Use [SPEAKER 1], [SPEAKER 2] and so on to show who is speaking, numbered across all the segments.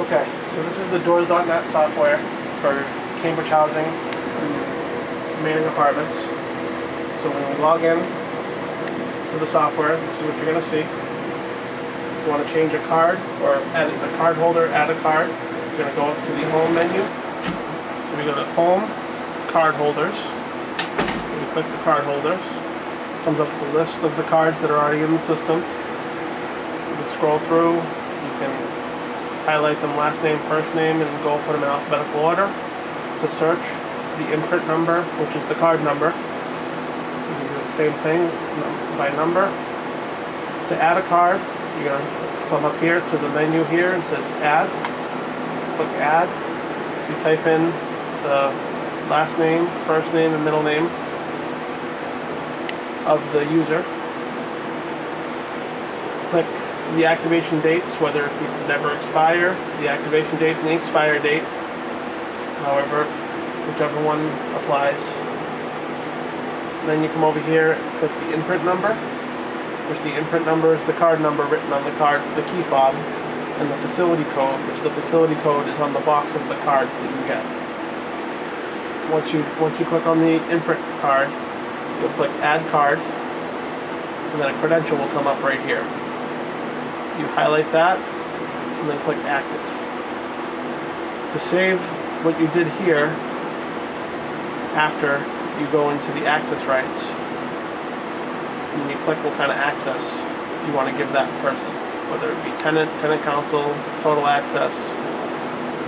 [SPEAKER 1] Okay, so this is the Doors.net software for Cambridge Housing and Manning Apartments. So when we log in to the software, this is what you're going to see. If you want to change a card or add a card holder, add a card, you're going to go up to the Home menu. So we go to Home, Card Holders. We click the card holders. It comes up with a list of the cards that are already in the system. You can scroll through. You can highlight them last name, first name, and go put them in alphabetical order. To search the imprint number, which is the card number. You can do the same thing by number. To add a card, you're going to come up here to the menu here and it says Add. Click Add. You type in the last name, first name, and middle name of the user. Click the activation dates, whether it be to never expire, the activation date and the expire date, however, whichever one applies. Then you come over here, click the imprint number, which the imprint number is the card number written on the card, the key fob, and the facility code, which the facility code is on the box of the cards that you get. Once you click on the imprint card, you'll click Add Card, and then a credential will come up right here. You highlight that and then click Active. To save what you did here, after you go into the access rights, and you click what kind of access you want to give that person, whether it be tenant, tenant council, total access.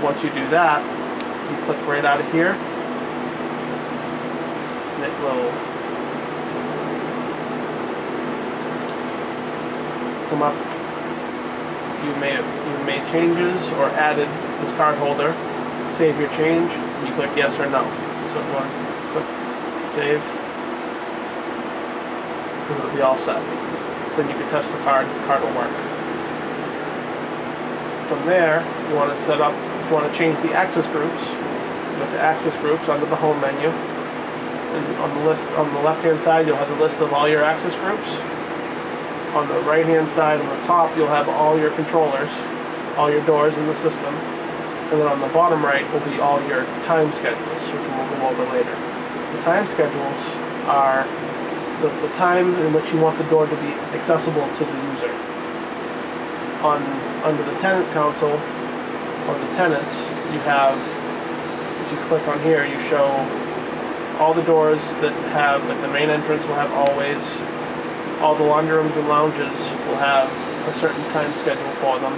[SPEAKER 1] Once you do that, you click right out of here, and it will come up. You made changes or added this card holder. Save your change. And you click yes or no. So if you want to click save, it'll be all set. Then you can test the card. The card will work. From there, you want to set up. If you want to change the access groups, go to Access Groups under the Home menu, and on the list on the left-hand side, you'll have a list of all your access groups. On the right-hand side, on the top, you'll have all your controllers, all your doors in the system. And then on the bottom right will be all your time schedules, which we'll go over later. The time schedules are the time in which you want the door to be accessible to the user. Under the tenant council, or the tenants, you have, if you click on here, you show all the doors that have, like the main entrance will have always. All the laundry rooms and lounges will have a certain time schedule for them.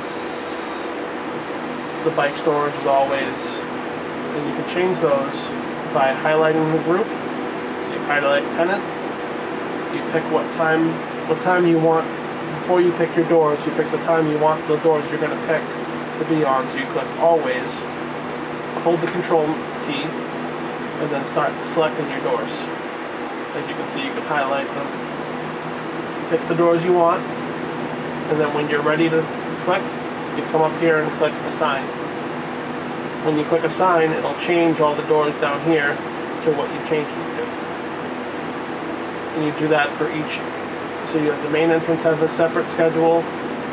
[SPEAKER 1] The bike storage is always, and you can change those by highlighting the group. So you highlight tenant, you pick what time you want. Before you pick your doors, you pick the time you want the doors you're going to pick to be on. So you click always, hold the control key, and then start selecting your doors. As you can see, you can highlight them. Pick the doors you want, and then when you're ready to click, you come up here and click Assign. When you click Assign, it'll change all the doors down here to what you changed them to. And you do that for each. So you have the main entrance have a separate schedule,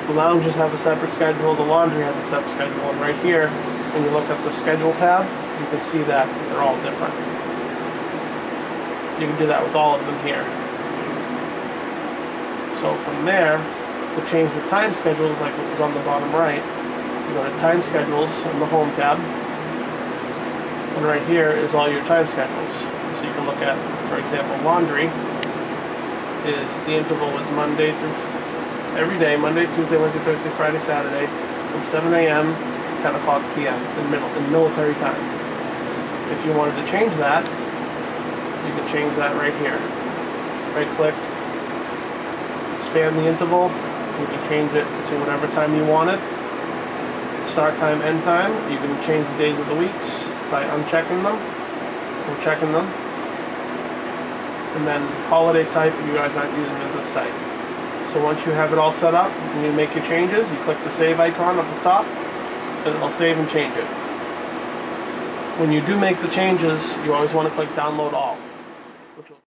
[SPEAKER 1] the lounges have a separate schedule, the laundry has a separate schedule, and right here, when you look at the Schedule tab, you can see that they're all different. You can do that with all of them here. So from there, to change the time schedules like it was on the bottom right, you go to Time Schedules on the Home tab, and right here is all your time schedules. So you can look at, for example, laundry is the interval is Monday through every day, Monday, Tuesday, Wednesday, Thursday, Friday, Saturday, from 7 a.m. to 10 o'clock p.m. in military time. If you wanted to change that, you can change that right here. Right click, expand the interval, you can change it to whatever time you want it. Start time, end time, you can change the days of the weeks by unchecking them or checking them. And then holiday type, you guys aren't using it this site. So once you have it all set up and you make your changes, you click the save icon at the top and it'll save and change it. When you do make the changes, you always want to click download all, which will